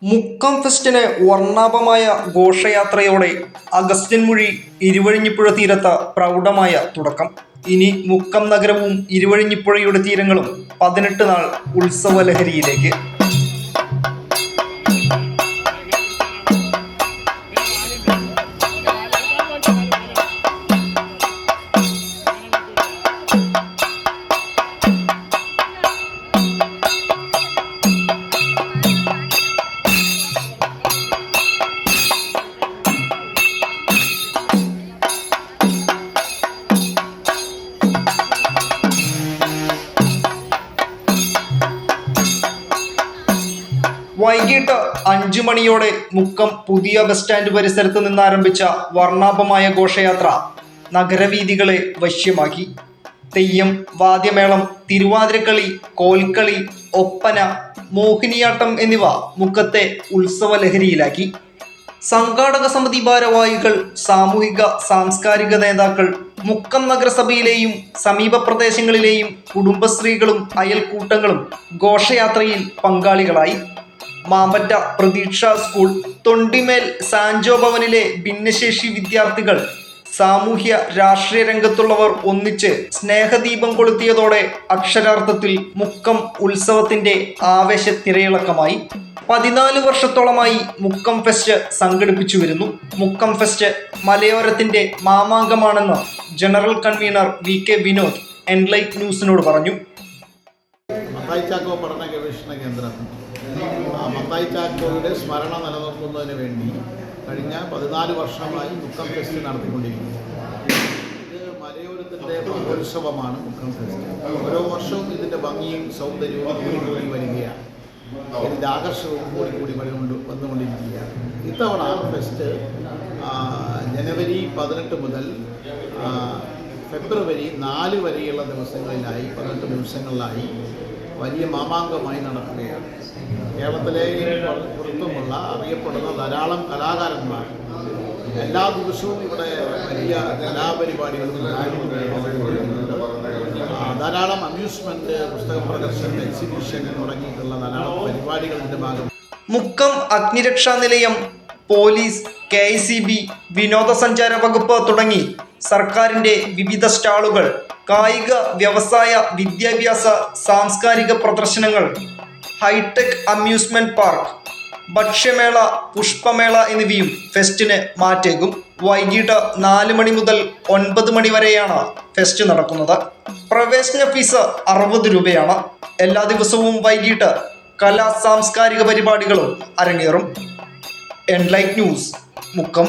മുക്കം ഫെസ്റ്റിന് വർണ്ണാഭമായ ഘോഷയാത്രയോടെ അഗസ്ത്യൻമുഴി ഇരുവഴിഞ്ഞിപ്പുഴ തീരത്ത് പ്രൗഢമായ തുടക്കം. ഇനി മുക്കം നഗരവും ഇരുവഴിഞ്ഞിപ്പുഴയുടെ തീരങ്ങളും 18 നാൾ ഉത്സവലഹരിയിലേക്ക്. വൈകിട്ട് 5 മണിയോടെ മുക്കം പുതിയ ബസ് സ്റ്റാൻഡ് പരിസരത്ത് നിന്നാരംഭിച്ച വർണ്ണാഭമായ ഘോഷയാത്ര നഗരവീഥികളെ വശ്യമാക്കി. തെയ്യം, വാദ്യമേളം, തിരുവാതിരക്കളി, കോൽക്കളി, ഒപ്പന, മോഹിനിയാട്ടം എന്നിവ മുക്കത്തെ ഉത്സവലഹരിയിലാക്കി. സംഘാടക സമിതി ഭാരവാഹികൾ, സാമൂഹിക സാംസ്കാരിക നേതാക്കൾ, മുക്കം നഗരസഭയിലെയും സമീപ പ്രദേശങ്ങളിലെയും കുടുംബശ്രീകളും അയൽക്കൂട്ടങ്ങളും ഘോഷയാത്രയിൽ പങ്കാളികളായി. മാമ്പറ്റ പ്രതീക്ഷ സ്കൂൾ, തൊണ്ടിമേൽ സാൻജോ ഭവനിലെ ഭിന്നശേഷി വിദ്യാർത്ഥികൾ, സാമൂഹ്യ രാഷ്ട്രീയ രംഗത്തുള്ളവർ ഒന്നിച്ച് സ്നേഹദീപം കൊളുത്തിയതോടെ അക്ഷരാർത്ഥത്തിൽ മുക്കം ഉത്സവത്തിന്റെ ആവേശത്തിരയിളക്കമായി. 14 വർഷത്തോളമായി മുക്കം ഫെസ്റ്റ് സംഘടിപ്പിച്ചു വരുന്നു. മുക്കം ഫെസ്റ്റ് മലയോരത്തിന്റെ മാമാങ്കമാണെന്ന് general convener VK Vinod enlight ന്യൂസിനോട് പറഞ്ഞു. മത്തായി ചാക്കോ പഠന ഗവേഷണ കേന്ദ്രം മത്തായി ചാക്കോയുടെ സ്മരണ നിലനിർത്തുന്നതിന് വേണ്ടി കഴിഞ്ഞ 14 വർഷമായി മുക്കം ഫെസ്റ്റ് നടത്തിക്കൊണ്ടിരിക്കുന്നു. ഇത് മലയോരത്തിൻ്റെ മഹോത്സവമാണ് മുക്കം ഫെസ്റ്റ്. ഓരോ വർഷവും ഇതിൻ്റെ ഭംഗിയും സൗന്ദര്യവും കൂടി വരികയാണ്. ഇതിൻ്റെ ആകർഷവും കൂടി വന്നുകൊണ്ടിരിക്കുകയാണ്. ഇത്തവണ ഫെസ്റ്റ് ജനുവരി 18 മുതൽ ഫെബ്രുവരി 4 വരെയുള്ള ദിവസങ്ങളിലായി 18 ദിവസങ്ങളിലായി വലിയ മാമാങ്കമായി നടക്കുകയാണ്. കേരളത്തിലെ പുറത്തുമുള്ള അറിയപ്പെടുന്ന ധാരാളം കലാകാരന്മാർ എല്ലാ ദിവസവും ഇവിടെ വലിയ കലാപരിപാടികളും ധാരാളം അമ്യൂസ്മെന്റ്, പുസ്തക പ്രദർശനം, എക്സിബിഷൻ തുടങ്ങിയിട്ടുള്ള ധാരാളം പരിപാടികളുടെ ഭാഗം. മുക്കം അഗ്നിരക്ഷാ നിലയം, പോലീസ്, KICB, വിനോദസഞ്ചാര വകുപ്പ് തുടങ്ങി സർക്കാരിന്റെ വിവിധ സ്റ്റാളുകൾ, കായിക, വ്യവസായ, വിദ്യാഭ്യാസ, സാംസ്കാരിക പ്രദർശനങ്ങൾ, ഹൈടെക് അമ്യൂസ്മെന്റ് പാർക്ക്, ഭക്ഷ്യമേള, പുഷ്പമേള എന്നിവയും ഫെസ്റ്റിന് മാറ്റേകും. വൈകിട്ട് 4 മണി മുതൽ 9 മണി വരെയാണ് ഫെസ്റ്റ് നടക്കുന്നത്. പ്രവേശന ഫീസ് 60 രൂപയാണ്. എല്ലാ ദിവസവും വൈകിട്ട് കലാ സാംസ്കാരിക പരിപാടികളും അരങ്ങേറും. Enlight news, Mukkam.